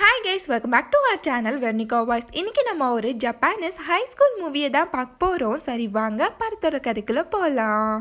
Hi guys, welcome back to our channel Vernika voice. இன்னைக்கு நம்ம ஒரு ஜப்பானீஸ் ஹை ஸ்கூல் மூவியை தான் பார்க்க போகிறோம். சரி வாங்க படத்தோட கதைக்குள்ளே போகலாம்.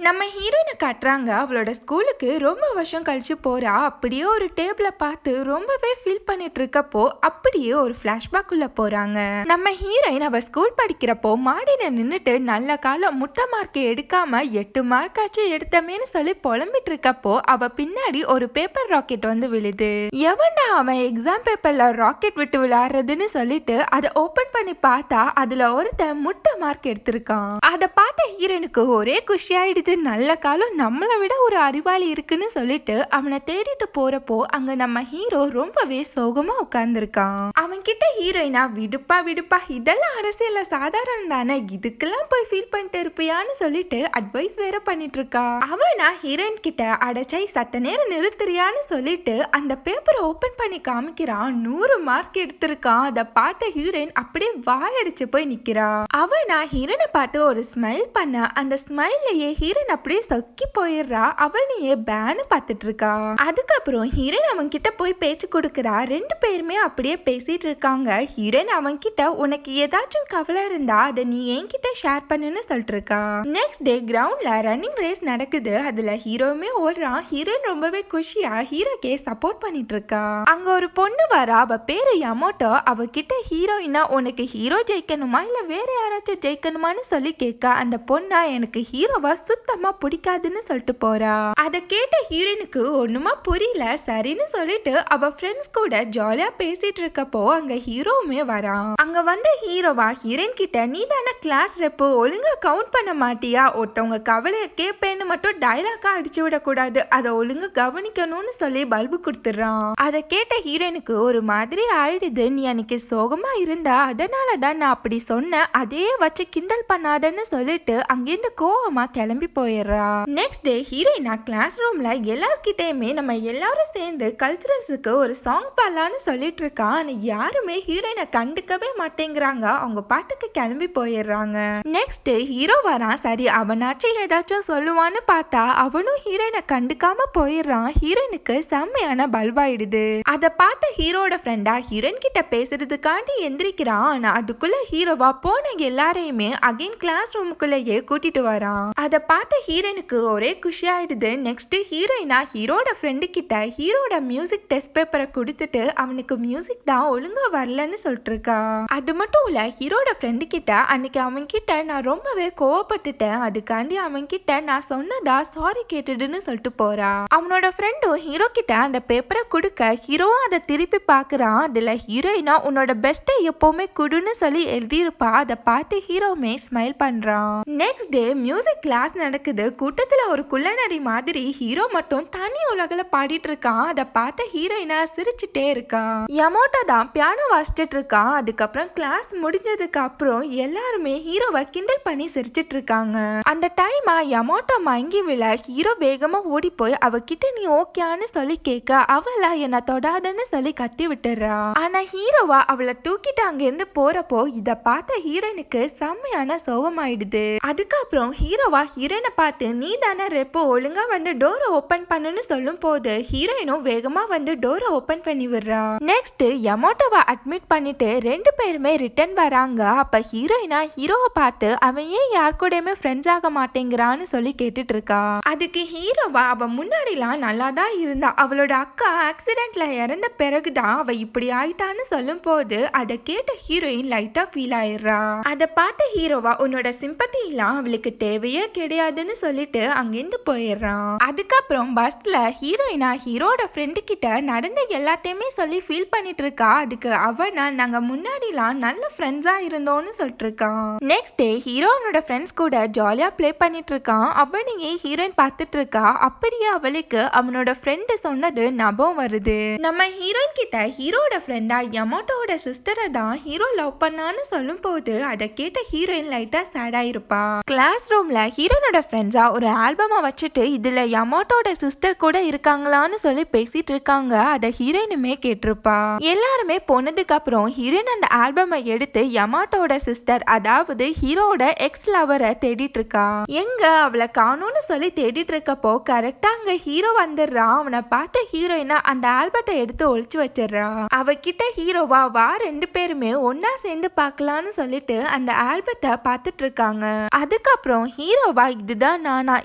நம்ம ஹீரோயினை காட்டுறாங்க. அவளோட ஸ்கூலுக்கு ரொம்ப வருஷம் கழிச்சு போறா. அப்படியே ஒரு டேபிள பார்த்து ரொம்பவே ஃபீல் பண்ணிட்டு இருக்கப்போ அப்படியே ஒரு பிளாஷ்பேக் உள்ள போறாங்க. நம்ம ஹீரோயின் அவ ஸ்கூல் படிக்கிறப்போ மாடியில நின்னுட்டு நல்ல காலம் முட்டை மார்க் எடுக்காம 8 மார்க் ஆச்சு எடுத்தமேன்னு சொல்லி புலம்பிட்டு இருக்கப்போ அவ பின்னாடி ஒரு பேப்பர் ராக்கெட் வந்து விழுது. எவன்டா அவன் எக்ஸாம் பேப்பர்ல ராக்கெட் விட்டு விளையாடுறதுன்னு சொல்லிட்டு அதை ஓபன் பண்ணி பார்த்தா அதுல ஒருத்தன் முட்டை மார்க் எடுத்திருக்கான். அதை பார்த்த ஹீரோயினுக்கு ஒரே குஷியாயிடுது. நல்ல காலம் நம்மளை விட ஒரு அறிவாளி இருக்குன்னு சொல்லிட்டு அவனை தேடிட்டு போறப்போ அங்க நம்ம ஹீரோ ரொம்பவே சோகமா உட்கார்ந்துருக்கான். அவன் கிட்ட ஹீரோயினா விடுப்பா இதெல்லாம் அரசியல்ல சாதாரணம் தானே, இதுக்கெல்லாம் போய் ஃபீல் பண்ணிட்டு இருப்பியான்னு சொல்லிட்டு அட்வைஸ் வேற பண்ணிட்டு இருக்கா. அவனா ஹீரோயின் கிட்ட அடைச்சை சத்த நேரம் நிறுத்துறியான்னு சொல்லிட்டு அந்த பேப்பரை ஓபன் பண்ணி காமிக்கிறான். 100 மார்க் எடுத்திருக்கான். அதை பார்த்த ஹீரோயின் அப்படியே வாயடிச்சு போய் நிக்கிறா. அவனா ஹீரோனை பார்த்து ஒரு ஸ்மைல் பண்ண அந்த ஸ்மைல்லையே ஹீரோயின் அப்படியே சொக்கி போயிடுறா. அவனையே பேனு பார்த்துட்டு இருக்கா. அதுக்கப்புறம் ஹீரோயின் அவன் கிட்ட போய் பேச்சு கொடுக்கறா. 2 பேருமே அப்படியே பேசிட்டு இருக்காங்க. ஹீரோயின் அவன் கிட்ட உனக்கு ஏதாச்சும் கவலை இருந்தா அதை நீ என்கிட்ட ஷேர் பண்ணுன்னு சொல்லிட்டு இருக்கா. நெக்ஸ்ட் டே கிரவுண்ட்ல ரன்னிங் ரேஸ் நடக்குது. அதுல ஹீரோவுமே ஓடுறான். ஹீரோயின் ரொம்பவே குஷியா ஹீரோக்கே சப்போர்ட் பண்ணிட்டு இருக்கா. அங்க ஒரு பொண்ணு வரா. அவ பேரு யமோட்டோ. அவ கிட்ட ஹீரோயினா உனக்கு ஹீரோ ஜெயிக்கணுமா இல்ல வேற யாராச்சும் ஜெயிக்கணுமான்னு சொல்லி கேட்க அந்த பொண்ணா எனக்கு ஹீரோவா சுத்தமா பிடிக்காதுன்னு சொல்லிட்டு போறா. அதை கேட்ட ஹீரோயினுக்கு ஒண்ணுமா புரியல. சரின்னு சொல்லிட்டு அவ ஃப்ரெண்ட்ஸ் கூட ஜாலியா பேசிட்டு இருக்கப்போ அங்க ஹீரோவுமே வரான். அங்க வந்த ஹீரோவா ஹீரோயின் கிட்ட நீ தானே கிளாஸ் ரெப்பு, ஒழுங்கா கவுண்ட் பண்ண மாட்டியா, ஒருத்தவங்க கவலைய கேப்பேன்னு மட்டும் டைலாக்கா அடிச்சு விட கூடாது, அதை ஒழுங்கா கவனிக்கணும்னு சொல்லி பல்பு கொடுத்துறான். அதை கேட்ட ஹீரோயினுக்கு ஒரு மாதிரி ஆயிடுது. நீ அன்னைக்கு சோகமா இருந்தா அதனாலதான் நான் அப்படி சொன்னேன், அதே வச்சு கிண்டல் பண்ணாதன்னு சொல்லிட்டு அங்கிருந்து கோவமா கிளம்பி போயிடுறா. நெக்ஸ்ட் டே ஹீரோயினா கிளாஸ் ரூம்ல எல்லார்கிட்டயுமே நம்ம எல்லாரும் சேர்ந்து கல்ச்சுரல்ஸுக்கு ஒரு சாங் பாடலான்னு சொல்லிட்டு இருக்கா. ஆனா யாருமே ஹீரோயினை கண்டுக்கவே மாட்டேங்கிறாங்க. அவங்க பாட்டுக்கு கிளம்பி போயிடுறாங்க. நெக்ஸ்ட் டே ஹீரோ வரான். சரி அவனாச்சும் ஏதாச்சும் சொல்லுவான்னு பார்த்தா அவனும் ஹீரோயினை கண்டுக்காம போயிடுறான். ஹீரோயினுக்கு செம்மையான பல்பாயிடுது. அதை பார்த்த ஹீரோட ஃப்ரெண்டா ஹீரோயின் கிட்ட பேசுறதுக்காண்டி எந்திரிக்கிறான். ஆனா அதுக்குள்ள ஹீரோவா போன எல்லாரையுமே அகைன் கிளாஸ் ரூமுக்குள்ளேயே கூட்டிட்டு வரான். அதை பார்த்த ஹீரோயினுக்கு ஒரே குஷி ஆயிடுது. நெக்ஸ்ட் ஹீரோயினா ஹீரோட ஃப்ரெண்டு கிட்ட ஹீரோட மியூசிக் டெஸ்ட் பேப்பரை கொடுத்துட்டு அவனுக்கு மியூசிக் தான் ஒழுங்கா வரலன்னு சொல்லிட்டு இருக்கா. அது மட்டும் இல்ல ஹீரோட ஃப்ரெண்டு கிட்ட அன்னைக்கு அவன் கிட்ட நான் ரொம்பவே கோவப்பட்டுட்டேன், அதுக்காண்டி அவன் கிட்ட நான் சொன்னதா சாரி கேட்டுடுன்னு சொல்லிட்டு போறா. அவனோட ஃப்ரெண்டும் ஹீரோ கிட்ட அந்த பேப்பரை கொடுக்க ஹீரோவும் அதை திருப்பி பாக்குறான். அதுல ஹீரோயினா உன்னோட பெஸ்ட்டை எப்பவுமே குடுன்னு சொல்லி எழுதியிருப்பா. அதை பார்த்து ஹீரோவுமே ஸ்மைல் பண்றான். நெக்ஸ்ட் டே மியூசிக் கிளாஸ் நடக்குது. கூட்டத்துல ஒரு குள்ளநரி மாதிரி ஹீரோ மட்டும் தனி உலகில பாடிட்டு இருக்கான். அதை பார்த்த ஹீரோயினா சிரிச்சுட்டே இருக்கா. யமோட்டோ தான் பியானோ வாசிச்சுட்டு இருக்கான். அதுக்கப்புறம் கிளாஸ் முடிஞ்சதுக்கு அப்புறம் எல்லாருமே ஹீரோவை கிண்டல் பண்ணி சிரிச்சிட்டு இருக்காங்க. அந்த டைமா யமோட்டோ மயங்கி விழ ஹீரோ வேகமா ஓடி போய் அவகிட்ட நீ ஓகேன்னு சொல்லி கேட்க அவளா என்ன தொடாதன்னு சொல்லி கத்தி விட்டுறா. ஆனா ஹீரோவா அவளை தூக்கிட்டு அங்க இருந்து போறப்போ இத பார்த்த ஹீரோயினுக்கு செம்மையான சோகமாயிடுது. அதுக்கப்புறம் ஹீரோவா ஹீரோயினை பார்த்து நீ தானே ரெப்போ ஒழுங்கா வந்து டோரை ஓபன் பண்ணுன்னு சொல்லும் போது ஹீரோயினும் வேகமா வந்து டோரை ஓபன் பண்ணி விடுறா. நெக்ஸ்ட் யமோட்டோவை அட்மிட் பண்ணிட்டு 2 பேருமே ரிட்டர்ன் வராங்க. அப்ப ஹீரோயினா ஹீரோவை பார்த்து அவன் ஏன் யார் கூடயுமே ஃப்ரெண்ட்ஸ் ஆக மாட்டேங்கிறான்னு சொல்லி கேட்டுட்டு இருக்கா. அதுக்கு ஹீரோவா அவ முன்னாடிலாம் நல்லா தான் இருந்தா, அவளோட அக்கா ஆக்சிடென்ட்ல இறந்த பிறகுதான் அவ இப்படி ஆயிட்டான்னு சொல்லும் போது அதை கேட்ட ஹீரோயின் லைட்டா ஃபீல் ஆயிடுறா. அதை பார்த்த ஹீரோவா உன்னோட சிம்பத்தி எல்லாம் அவளுக்கு தேவையே கிடையாதுன்னு சொல்லிட்டு அங்கிருந்து போயிடுறான். அதுக்கப்புறம் பஸ்ல ஹீரோயினா ஹீரோட ஃப்ரெண்டு கிட்ட நடந்த எல்லாத்தையுமே சொல்லி ஃபீல் பண்ணிட்டு இருக்கா. அதுக்கு அவனா நாங்க முன்னாடிலாம் நல்ல ஃப்ரெண்ட்ஸா இருந்தோம்னு சொல்லிட்டு இருக்கான். நெக்ஸ்ட் டே ஹீரோனோட ஃப்ரெண்ட்ஸ் கூட ஜாலியா ப்ளே பண்ணிட்டு இருக்கான். அவனையே ஹீரோயின் பார்த்துட்டு இருக்கா. அப்படியே அவளுக்கு அவனோட ஃப்ரெண்டு சொன்னது ஞாபகம் வருது. நம்ம ஹீரோயின் கிட்ட ஹீரோட ஃப்ரெண்டா யமோட்டோட சிஸ்டரை தான் ஹீரோ லவ் பண்ணான்னு சொல்லும் போது அதை கேட்ட ஹீரோயின் லைட்டா சேட் ஆயிருப்பா. கிளாஸ் ரூம்ல ஹீரோனோட ஃப்ரெண்ட்ஸா ஒரு ஆல்பமா வச்சுட்டு இதுல யமாட்டோட சிஸ்டர் கூட இருக்காங்களான்னு சொல்லி பேசிட்டு இருக்காங்க. அத ஹீரோயினுமே கேட்டிருப்பா. எல்லாருமே போனதுக்கு அப்புறம் ஹீரோயின் அந்த ஆல்பமை எடுத்து யமாட்டோட சிஸ்டர், அதாவது ஹீரோட எக்ஸ் லவரை தேடிட்டு இருக்கா. எங்க அவளை காணும்னு சொல்லி தேடிட்டு இருக்கப்போ கரெக்டா அங்க ஹீரோ வந்துடுறான். அவனை பார்த்த ஹீரோயினா அந்த ஆல்பத்தை எடுத்து ஒளிச்சு வச்சிடறா. அவகிட்ட ஹீரோவா வா ரெண்டு பேருமே ஒன்னா சேர்ந்து பார்க்கலான்னு சொல்லிட்டு அந்த ஆல்பத்தை பார்த்துட்டு இருக்காங்க. அதுக்கப்புறம் ஹீரோவா இதுதான் நானா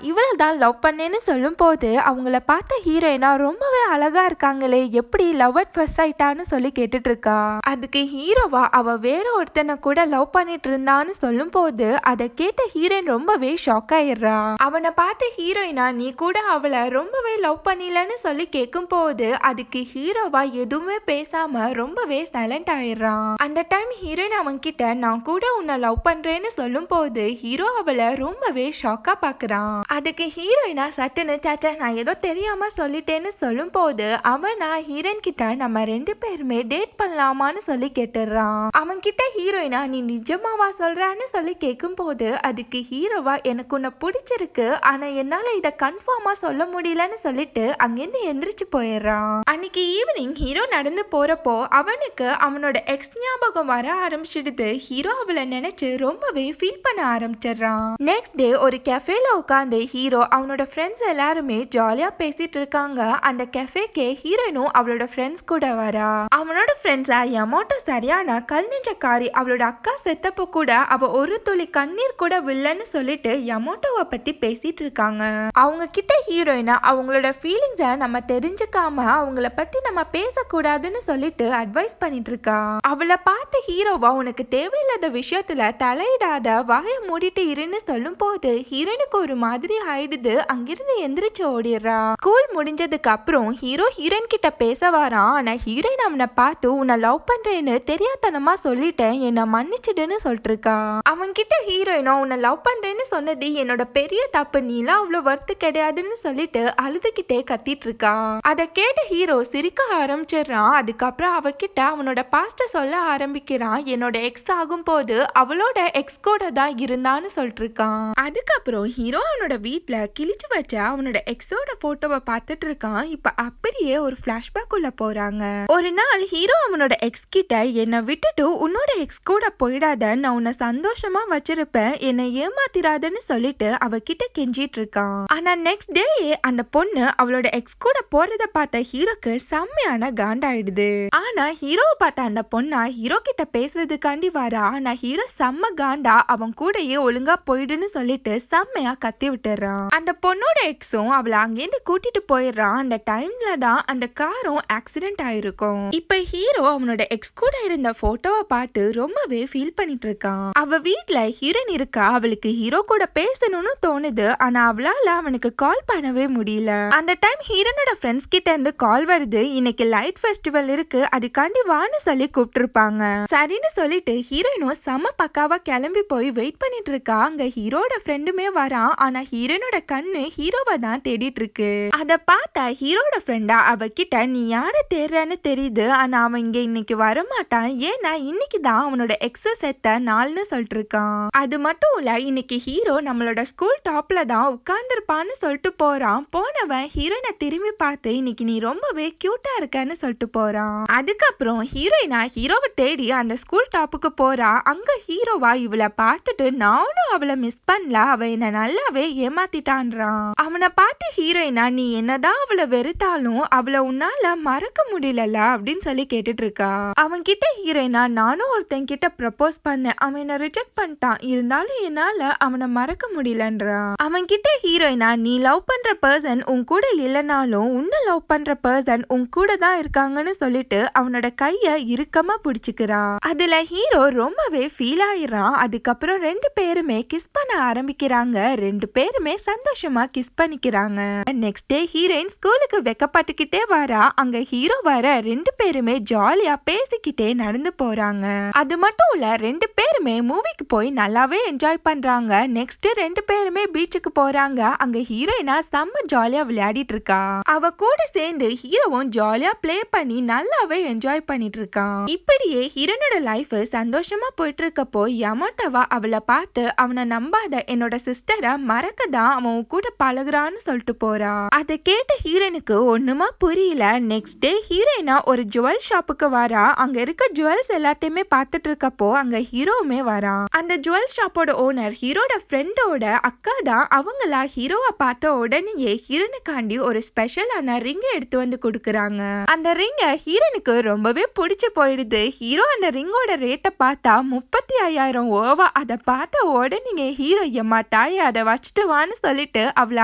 இவ்வளவுதான் லவ் பண்ணேன்னு சொல்லும் போது அவங்கள பார்த்த ஹீரோயினா ரொம்பவே அழகா இருக்காங்களே, எப்படி லவ் அட் ஃபர்ஸ்ட் சைட்டான்னு சொல்லி கேட்டுட்டு இருக்கா. அதுக்கு ஹீரோவா அவ வேற ஒருத்தனை கூட லவ் பண்ணிட்டு இருந்தான்னு சொல்லும் போது அதை கேட்ட ஹீரோயின் ரொம்பவே ஷாக் ஆயிடுறா. அவனை பார்த்த ஹீரோயினா நீ கூட அவளை ரொம்பவே லவ் பண்ணலன்னு சொல்லி கேட்கும் போது அதுக்கு ஹீரோவா எதுவுமே பேசாம ரொம்பவே சைலண்ட் ஆயிடுறான். அந்த டைம் ஹீரோயின் அவன் கிட்ட நான் கூட உன்னை லவ் பண்றேன்னு சொல்லும் போது ஹீரோ அவளை ரொம்பவே ஷாக்கா பாக்குறான். அதுக்கு ஹீரோயினா சட்டுன்னு சாச்சா நான் ஏதோ தெரியாம சொல்லிட்டேன்னு சொல்லும் போது அவனா ஹீரோயின் கிட்ட நம்ம ரெண்டு பேருமே டேட் பண்ணலாமான்னு சொல்லி கேட்டுறான். அவன் கிட்ட ஹீரோயினா நீ நிஜமாவா சொல்றான்னு சொல்லி கேட்கும் போது அதுக்கு ஹீரோவா எனக்கு உன்னை பிடிச்சிருக்கு, ஆனா என்னால இத கன்ஃபார்மா சொல்ல முடியலன்னு சொல்லிட்டு அங்கிருந்து எந்திரிச்சு போயிடுறான். அன்னைக்கு ஈவினிங் ஹீரோ நடந்து போறப்போ அவனுக்கு அவனோட எக்ஸ் ஞாபகம் வர ஆரம்பிச்சிடுது. ஹீரோ அவளை நினைச்சு ரொம்பவே ஃபீல் பண்ண ஆரம்பிச்சிடுறான். நெக்ஸ்ட் டே ஒரு கெஃபேல உட்காந்து ஹீரோ அவனோட ஃப்ரெண்ட்ஸ் எல்லாருமே ஜாலியா பேசிட்டு இருக்காங்க. அந்த கெஃபேக்கே ஹீரோயினும் அவளோட ஃப்ரெண்ட்ஸ் கூட வரா. அவனோட ஃப்ரெண்ட்ஸா யமாட்டோ சரியான கல் நெஞ்சக்காரி, அவளோட அக்கா செத்தப்போ கூட அவ ஒரு துளி கண்ணீர் கூட வில்லன்னு சொல்லிட்டு யமாட்டோவை பத்தி பேசிட்டு இருக்காங்க. அவங்க கிட்ட ஹீரோயினா அவங்களோட ஃபீலிங்ஸை நம்ம தெரிஞ்சுக்காம அவங்கள பத்தி நம்ம பேசக்கூடாதுன்னு சொல்லிட்டு அட்வைஸ் பண்ணிட்டு இருக்கா. அவளை பார்த்து ஹீரோவா உனக்கு தேவையில்லாத விஷயத்துல தலையிடாத, வாய மூடிட்டு இருன்னு சொல்லும் போது ஹீரோயினுக்கு ஒரு மாதிரி ஆயிடுது. அங்கிருந்து எந்திரிச்சு ஓடிடுறா. ஸ்கூல் முடிஞ்சதுக்கு அப்புறம் ஹீரோ ஹீரோயின் கிட்ட பேச வரான். ஆனா ஹீரோயின் அவனை பார்த்து உன்னை லவ் பண்றேன்னு தெரியாதனமா சொல்லிட்டேன், என்ன மன்னிச்சிடுன்னு சொல்லிட்டு இருக்கா. அவன் கிட்ட ஹீரோயினா உன்னை லவ் பண்றேன்னு சொன்னது என்னோட பெரிய தப்பு, நீலாம் அவ்வளவு வர்த்து கிடையாதுன்னு சொல்லிட்டு அழுதுகிட்டே கத்திட்டு இருக்கா. அதை கேட்ட ஹீரோ சிரிக்க ஆரம்பிச்சிடறான். அதுக்கப்புறம் அவகிட்ட அவனோட பாஸ்ட சொல்ல ஆரம்பிக்கிறான். என்னோட எக்ஸ் ஆகும் போது அவளோட எக்ஸ் கூட தான் இருந்தான்னு சொல்லிட்டு இருக்கான். அதுக்கப்புறம் ஹீரோ அவனோட வீட்டுல கிழிச்சு வச்ச அவனோட எக்ஸோட போட்டோவை பார்த்துட்டு இருக்கான். இப்ப அப்படியே ஒரு பிளாஷ்பேக் உள்ள போறாங்க. ஒரு நாள் ஹீரோ அவனோட எக்ஸ் கிட்ட என்னை விட்டுட்டு உன்னோட எக்ஸ் கூட போயிடாத, நான் உன்னை சந்தோஷமா வச்சிருப்பேன், என்னை ஏமாத்திராதன்னு சொல்லிட்டு அவகிட்ட கெஞ்சிட்டு இருக்கான். ஆனா நெக்ஸ்ட் டே அந்த பொண்ணு அவளோட எக்ஸ் கூட போறத பார்த்த ஹீரோக்கு செம்மையான காண்டாயிடுது. ஆனா ஹீரோவை பார்த்த அந்த பொண்ணா ஹீரோ கிட்ட பேசுறதுக்காண்டி வரா. ஆனா ஹீரோ செம்ம காண்டா அவன் கூடயே ஒழுங்கா போயிடுன்னு சொல்லிட்டு செம்மையா கத்தி விட்டுறான். அந்த பொண்ணோட எக்ஸும் அவளை அங்கேருந்து கூட்டிட்டு போயிடுறான். அந்த டைம்ல தான் அந்த காரும் ஆக்சிடென்ட் ஆயிருக்கும். இப்ப ஹீரோ அவனோட எக்ஸ் கூட இருந்த போட்டோவை பார்த்து ரொம்பவே ஃபீல் பண்ணிட்டு இருக்கான். அவ வீட்டுல ஹீரோயின் இருக்கா. அவளுக்கு ஹீரோ கூட பேசணும்னு தோணுது. ஆனா அவளால அவனுக்கு கால் பண்ணவே முடியல. அந்த டைம் ஹீரோனோட ஃப்ரெண்ட்ஸ் கிட்ட இருந்து கால் வருது. இன்னைக்கு லைட் ஃபெஸ்டிவல் இருக்கு, அதுக்காண்டி வான்னு சொல்லி கூப்பிட்டு இருப்பாங்க. சரின்னு சொல்லிட்டு ஹீரோயினும் செம்ம பக்காவா கிளம்பி போய் வெயிட் பண்ணிட்டு இருக்கா. அங்க ஹீரோட ஃப்ரெண்டுமே வரான். ஆனா ஹீரோனோட கண்ணு ஹீரோவை தான் தேடிட்டு இருக்கு. அத பார்த்தா ஹீரோட ஃப்ரெண்டா அவகிட்ட நீ யார தேடுறன்னு தெரியுது, ஆனா அவன் இங்க இன்னைக்கு வரமாட்டான், ஏன்னா இன்னைக்கு தான் அவனோட எக்ஸ செத்த நாள்னு சொல்லிட்டு இருக்கான். அது மட்டும் இல்ல இன்னைக்கு ஹீரோ நம்மளோட ஸ்கூல் டாப்ல தான் உட்கார்ந்துருப்பான்னு சொல்லிட்டு போறான். போனவன் ஹீரோயினை திரும்பி பார்த்து இன்னைக்கு நீ ரொம்பவே கியூட்டா இருக்கன்னு சொல்லிட்டு போறான். அதுக்கப்புறம் ஹீரோயினா ஹீரோவை தேடி அந்த ஸ்கூல் டாப்புக்கு போறா. அங்க ஹீரோவா இவளை பார்த்துட்டு நானும் அவளை மிஸ் பண்ணல, அவ என்ன நல்லாவே ஏமாத்திட்டான்றான். அவனை பார்த்து ஹீரோயினா நீ என்னதான் அவளை வெறுத்தாலும் அவளை உன்னால மறக்க முடியல அப்படின்னு சொல்லி கேட்டுட்டு இருக்கா. அவன் கிட்ட ஹீரோயினா நானும் ஒருத்தன் கிட்ட ப்ரப்போஸ் பண்ணேன், அவன் என்ன ரிஜெக்ட் பண்ணிட்டான், இருந்தாலும் என்னால அவனை மறக்க முடியலன்றான். அவன் கிட்ட ஹீரோயினா நீ லவ் பண்ற பர்சன் உன் கூட இல்லைனாலும் உன்னை லவ் பண்ற பர்சன் உன் கூட தான் இருக்காங்கன்னு சொல்லிட்டு அவனோட கைய இறுக்கமா பிடிச்சுக்கிறா. அதுல ஹீரோ ரொம்பவே ஃபீல் ஆயிடுறான். அதுக்கப்புறம் ரெண்டு பேருமே கிஸ் பண்ண ஆரம்பிக்கிறாங்க. ரெண்டு பேருமே சந்தோஷமா கிஸ் பண்ணிக்கிறாங்க. நெக்ஸ்ட் டே ஹீரோயின் ஸ்கூலுக்கு வெக்கப்பட்டுக்கிட்டே வரா. அங்க ஹீரோ வர ரெண்டு பேருமே ஜாலியா பேசிக்கிட்டே நடந்து போறாங்க. அது மட்டும் இல்ல ரெண்டு பேருமே மூவிக்கு போய் நல்லாவே என்ஜாய் பண்றாங்க. நெக்ஸ்ட் ரெண்டு பேருமே பீச்சுக்கு போறாங்க. அங்க ஹீரோயினா செம்ம ஜாலியா விளையாடிட்டு இருக்கா. அவ கூட சேர்ந்து ஹீரோவும் ஜாலியா பிளே பண்ணி நல்லாவே என்ஜாய் பண்ணிட்டு இருக்கான். இப்படியே ஹீரோனோட லைஃப் சந்தோஷமா போயிட்டு இருக்கப்போ யமாட்டோவா அவளை பார்த்து அவனை நம்பாத, என்னோட சிஸ்டர் சிஸ்டரை மறக்கதான் அவன் கூட பழகுறான்னு சொல்லிட்டு போறா. அதை கேட்ட ஹீரோயினுக்கு ஒண்ணுமா புரியல. நெக்ஸ்ட் டே ஹீரோயினா ஒரு ஜுவல் ஷாப்புக்கு வரா. அங்க இருக்க ஜுவல்ஸ் எல்லாத்தையுமே பார்த்துட்டு இருக்கப்போ அங்க ஹீரோவுமே வரா. அந்த ஜுவல் ஷாப்போட ஓனர் ஹீரோட ஃப்ரெண்டோட அக்கா தான். அவங்களா ஹீரோவை பார்த்த உடனேயே ஹீரோனுக்காண்டி ஒரு ஸ்பெஷலான ரிங் எடுத்து வந்து கொடுக்குறாங்க. அந்த ரிங்க ஹீரோனுக்கு ரொம்பவே பிடிச்சு போயிடுது. ஹீரோ அந்த ரிங்கோட ரேட்டை பார்த்தா 35,000 ஓவா. அதை பார்த்த உடனே ஹீரோ எம்மா தாய் அதை வச்சுட்டு வான்னு சொல்லிட்டு அவளை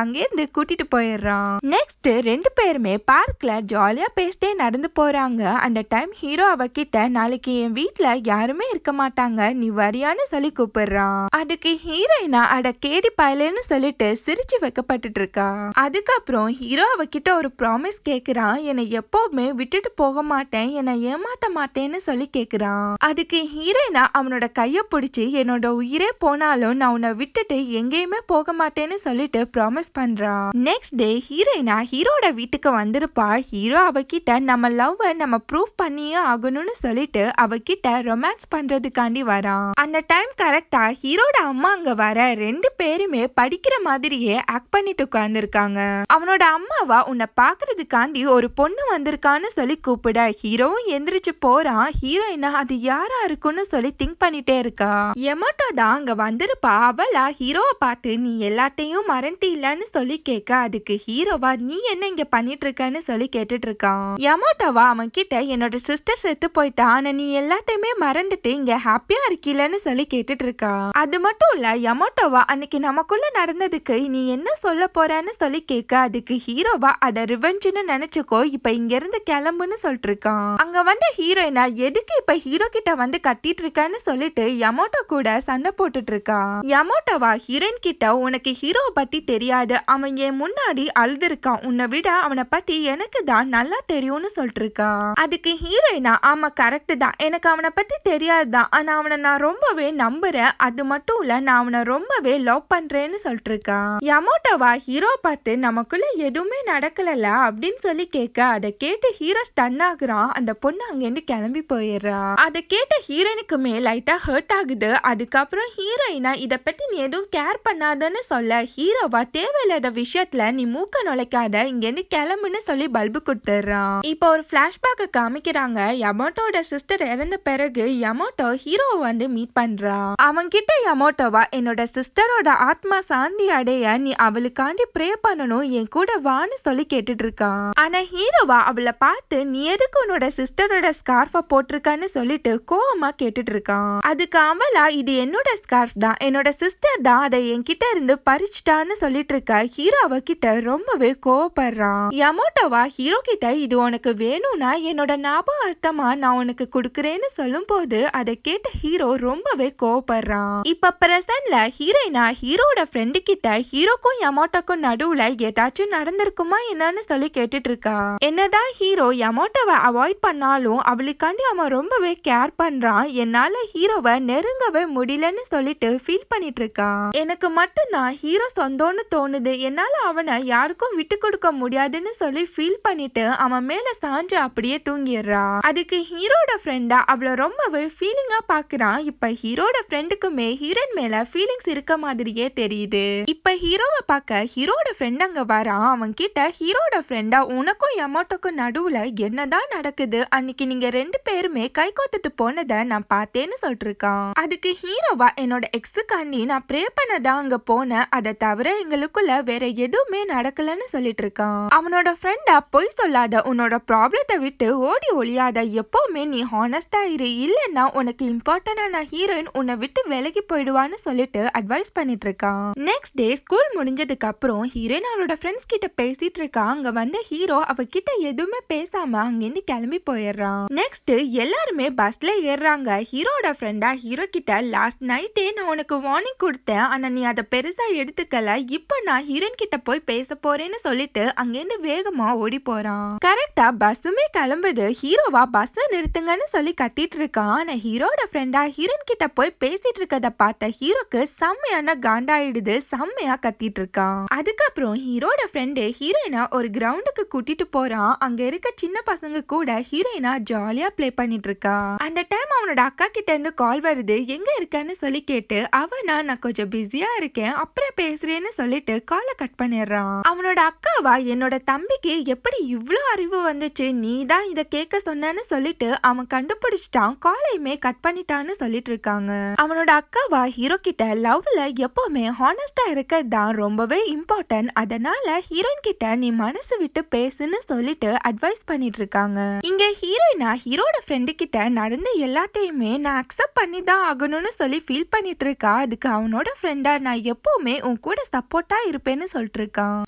அங்கேருந்து கூட்டிட்டு போயிடுறான். நெக்ஸ்ட் ரெண்டு பேருமே பார்க்ல ஜாலியா பேசிட்டே நடந்து போறாங்க. அந்த டைம் ஹீரோ அவகிட்ட நாளைக்கு என் வீட்டுல யாருமே இருக்க மாட்டாங்க, நீ வரியான்னு சொல்லி கூப்பிடுறான். அதுக்கு ஹீரோயினா அட கேடி பயலேன்னு சொல்லிட்டு சிரிச்சு வைக்கப்பட்டு இருக்கா. அதுக்கப்புறம் ஹீரோ அவகிட்ட ஒரு ப்ராமிஸ் கேக்குறான். என்னை எப்பவுமே விட்டுட்டு போக மாட்டேன், என்னை ஏமாத்த மாட்டேன்னு சொல்லி கேக்குறான். அதுக்கு ஹீரோயினா அவனோட கைய பிடிச்சி என்னோட உயிரே போனாலும் நான் உன்னை விட்டுட்டு எங்கேயுமே போக மாட்டேன்னு சொல்லிட்டு ப்ராமிஸ் பண்றான். நெக்ஸ்ட் டே ஹீரோயினா ஹீரோட வீட்டுக்கு வந்திருப்பா. ஹீரோ அவகிட்ட நம்ம லவ் நம்ம ப்ரூவ் பண்ணியே ஆகணும்னு சொல்லிட்டு அவகிட்ட ரொமான்ஸ் பண்றதுக்காண்டி வரான். அந்த டைம் கரெக்டா ஹீரோட அம்மா அங்க வர. ரெண்டு பேருமே படிக்கிற மாதிரியே ஆக்ட் பண்ணிட்டு உட்கார்ந்துருக்காங்க. அவனோட அம்மாவா உன்னை பாக்குறதுக்காண்டி ஒரு பொண்ணு வந்திருக்கான்னு சொல்லி கூப்பிட ஹீரோவும் எந்திரிச்சு போறான். ஹீரோயினா அது யாரா இருக்குன்னு சொல்லி திங்க் பண்ணிட்டே இருக்கா. யமோட்டோ தான் அங்க வந்திருப்பா. அவளா ஹீரோவை பார்த்து நீ எல்லாத்தையும் மறந்துட்டு இல்லன்னு சொல்லி கேட்க அதுக்கு ஹீரோவா நீ என்ன இங்க பண்ணிட்டு இருக்கன்னு சொல்லி கேட்டுட்டு இருக்கான். யமோட்டோவா அவன் கிட்ட என்னோட சிஸ்டர் செத்து போயிட்டா, ஆனா நீ எல்லாத்தையுமே மறந்துட்டு இங்க ஹாப்பியா இருக்கீலன்னு சொல்லி கேட்டுட்டு இருக்கா. அது மட்டும் இல்ல யமோட்டோவா அன்னைக்கு நமக்குள்ள நடந்ததுக்கு நீ என்ன சொல்ல போறான்னு சொல்லி கேட்க அதுக்கு ஹீரோவா அத ரிவெஞ்சுன்னு நினைச்சுக்கோ, இப்ப இங்க இருந்து கிளம்புன்னு சொல்லிட்டு இருக்கான். அங்க வந்த ஹீரோயினா எதுக்கு இப்ப ஹீரோ கிட்ட வந்து கத்திட்டு இருக்கான்னு சொல்லிட்டு யமோட்டோ கூட சண்டை போட்டுட்டு இருக்கா. யமோட்டோவா ஹீரோயின் கிட்ட உனக்கு ஹீரோவை பத்தி தெரியாது, அவன் என் முன்னாடி அழுதுருக்கான், உன்னை விட அவனை பத்தி எனக்கு தான் நல்லா தெரியும்னு சொல்லிட்டு இருக்கா. அதுக்கு ஹீரோயினா ஆமா கரெக்ட் தான், எனக்கு அவனை பத்தி தெரியாதுதான், ஆனா அவனை நான் ரொம்பவே நம்புறேன், அது மட்டும் இல்ல நான் அவனை ரொம்பவே லவ் பண்றேன்னு சொல்லிட்டு இருக்கா. யமோட்டோவா ஹீரோ பார்த்து நமக்குள்ள எதுவுமே நடக்கல அப்படின்னு சொல்லி கேட்க அதை கேட்டு ஹீரோ ஸ்டன் ஆகுறான். அந்த பொண்ணு அங்கிருந்து கிளம்பி போயிடுறா. அதை கேட்ட ஹீரோயினுக்குமே லைட்டா ஹர்ட் ஆகுது. அதுக்கப்புறம் ஹீரோயினா இத பத்தி நீ எதுவும் கேர் பண்ணாதன்னு சொல்ல ஹீரோவா தேவையில்லாத விஷயத்துல நீ மூக்க நுழைக்காத இங்கிருந்து கிளம்புன்னு சொல்லி பல்பு கொடுத்துறான். இப்போ ஒரு பிளாஷ்பேக் காமிக்கிறாங்க. யமோட்டோட சிஸ்டர் இறந்த பிறகு யமோட்டோ ஹீரோவை வந்து மீட் பண்றா. அவன் கிட்ட யமோட்டோவா என்னோட சிஸ்டரோட ஆத்மா சாந்தி அடைய நீ அவளுக்காண்டி ப்ரே பண்ணணும், என் கூட வான்னு சொல்லி கேட்டுட்டு இருக்கான். ஆனா ஹீரோவா அவளை பார்த்து நீ எதுக்கு உன்னோட சிஸ்டரோட ஸ்கார்ஃப போட்டிருக்கான்னு சொல்லிட்டு கோவமா கேட்டுட்டு இருக்கான். அதுக்கு அவளா இது என்னோட ஸ்கார்ஃப் தான், என்னோட சிஸ்டர் தான் அதை என்கிட்ட இருந்து பறிச்சுட்டான்னு சொல்லிட்டு இருக்கா. ஹீரோ அவகிட்ட ரொம்பவே கோவப்படுறான். யமோட்டோவா ஹீரோ கிட்ட இது உனக்கு வேணும்னா என்னோட ஞாபகார்த்தமா நான் உனக்கு கொடுக்குறேன்னு சொல்லும் போது அதை கேட்ட ஹீரோ ரொம்பவே கோவப்படுறான். இப்ப பிரசன்ட்ல ஹீரோயினா ஹீரோட ஃப்ரெண்டு கிட்ட ஹீரோக்கும் யமோட்டோக்கும் நடுவுல ஏதாச்சும் நடந்திருக்குமா என்னன்னு சொல்லி கேட்டுட்டு இருக்கா. என்னதான் ஹீரோ யமோட்டோவை அவாய்ட் பண்ணாலும் அவளுக்காண்டி அவன் ரொம்பவே கேர் பண்றான். என்னால ஹீரோவை நெருங்கவே முடியலன்னு சொல்லிட்டு ஃபீல் பண்ணிட்டு இருக்கான். எனக்கு மட்டும்தான் ஹீரோ சொந்தம்னு தோணுது, என்னால அவனை யாருக்கும் விட்டு கொடுக்க முடியாதுன்னு சொல்லி ஃபீல் பண்ணிட்டு அவன் மேல சாஞ்சு அப்படியே தூங்கிடுறா. அதுக்கு ஹீரோட ஃப்ரெண்டா அவளை ரொம்பவே ஃபீலிங்கா பாக்குறான். இப்ப ஹீரோட ஃப்ரெண்டுக்குமே ஹீரோயின் மேல ஃபீலிங்ஸ் இருக்க மாதிரியே தெரியுது. இப்ப ஹீரோவை பார்க்க ஹீரோட ஃப்ரெண்ட் அங்க வரான். அவன் கிட்ட ஹீரோட ஃப்ரெண்டா உனக்கும் யமோட்டோக்கும் நடுவுல என்னதான் நடக்குது, அன்னைக்கு நீங்க ரெண்டு பேருமே கை கோத்துட்டு போனதை நான் பார்த்தேன்னு சொல்லிட்டு இருக்கான். அதுக்கு ஹீரோவா என்னோட எக்ஸுக்காண்டி நான் ப்ரே பண்ணதான் அங்க போனேன், அதை தவிர எங்களுக்குள்ள வேற எதுவுமே நடக்கலன்னு சொல்லிட்டு இருக்கான். அவனோட ஃப்ரெண்டா பொய் சொல்லாத, உன்னோட ப்ராப்ளத்தை விட்டு ஓடி ஒளியாத, எப்பவுமே நீ ஹானஸ்டா இரு, இல்லைன்னா உனக்கு இம்பார்ட்டன்டான ஹீரோயின் உன்னை விட்டு விலகி போயிடுவான்னு சொல்லிட்டு அட்வைஸ் பண்ணிட்டு இருக்கான். நெக்ஸ்ட் டே ஸ்கூல் முடிஞ்சதுக்கு அப்புறம் ஹீரோயின் அவளோட ஃப்ரெண்ட்ஸ் கிட்ட பேசிட்டு இருக்கா. அங்க வந்த ஹீரோ அவகிட்ட எதுவுமே பேசாம அங்கிருந்து கிளம்பி போயிடுறான். நெக்ஸ்ட் எல்லாருமே பஸ்ல ஏறுறாங்க. ஹீரோட ஃப்ரெண்டா ஹீரோ கிட்ட லாஸ்ட் நைட்டே நான் உனக்கு வார்னிங் கொடுத்தேன், ஆனா நீ அதை பெருசா எடுத்துக்கல, இப்ப நான் ஹீரோயின் கிட்ட போய் பேச போறேன்னு சொல்லிட்டு அங்கிருந்து வேகமா ஓடி போறான். கரெக்டா பஸ்ஸுமே கிளம்புது. ஹீரோவா பஸ்ல நிறுத்துங்கன்னு சொல்லி கத்திட்டு இருக்கான். ஆனா ஹீரோட ஃப்ரெண்டா ஹீரோயின் கிட்ட போய் பேசிட்டு இருக்கத பார்த்த ஹீரோக்கு செம்மையான காண்டாயிடுது, செம்மையா கத்திட்டு இருக்கான். அதுக்கப்புறம் ஹீரோட ஃப்ரெண்டு ஹீரோயினா ஒரு கிரவுண்டுக்கு கூட்டிட்டு போறான். அங்க இருக்க சின்ன பசங்க கூட ஹீரோயினா ஜாலியா பிளே பண்ணிட்டு இருக்கா. அந்த டைம் அவனோட அக்கா கிட்ட இருந்து கால் வருது. எங்க இருக்கன்னு சொல்லி கேட்டு அவனா நான் கொஞ்சம் பிஸியா இருக்கேன், அப்புறம் பேசுறேன்னு சொல்லிட்டு காலை கட் பண்ணிடுறான். அவனோட அக்காவா என்னோட தம்பிக்கு எப்படி இவ்ளோ அறிவு வந்துச்சு, நீ தான் இத கேட்க சொன்னேன்னு சொல்லிட்டு அவன் கண்டுபிடிச்சிட்டான், காலையுமே கட் பண்ணிட்டான்னு சொல்லிட்டு இருக்காங்க. அவனோட அக்காவா ஹீரோ கிட்ட லவ்ல எப்பவுமே ஹானஸ்டா இருக்கிறது தான் ரொம்பவே இம்பார்ட்டன்ட், அதனால ஹீரோயின் கிட்ட நீ மனசு விட்டு பேசுன்னு சொல்லிட்டு அட்வைஸ் பண்ணிட்டு இருக்காங்க. இங்க ஹீரோயினா ஹீரோட ஃப்ரெண்டு கிட்ட நடந்த எல்லாத்தையுமே நான் அக்செப்ட் பண்ணி தான் ஆகணும்னு சொல்லி ஃபீல் பண்ணிட்டு இருக்கா. அதுக்கு அவனோட ஃப்ரெண்டா நான் எப்பவுமே உன் கூட சப்போர்ட்டா இருப்பேன்னு சொல்லிட்டு இருக்கான்.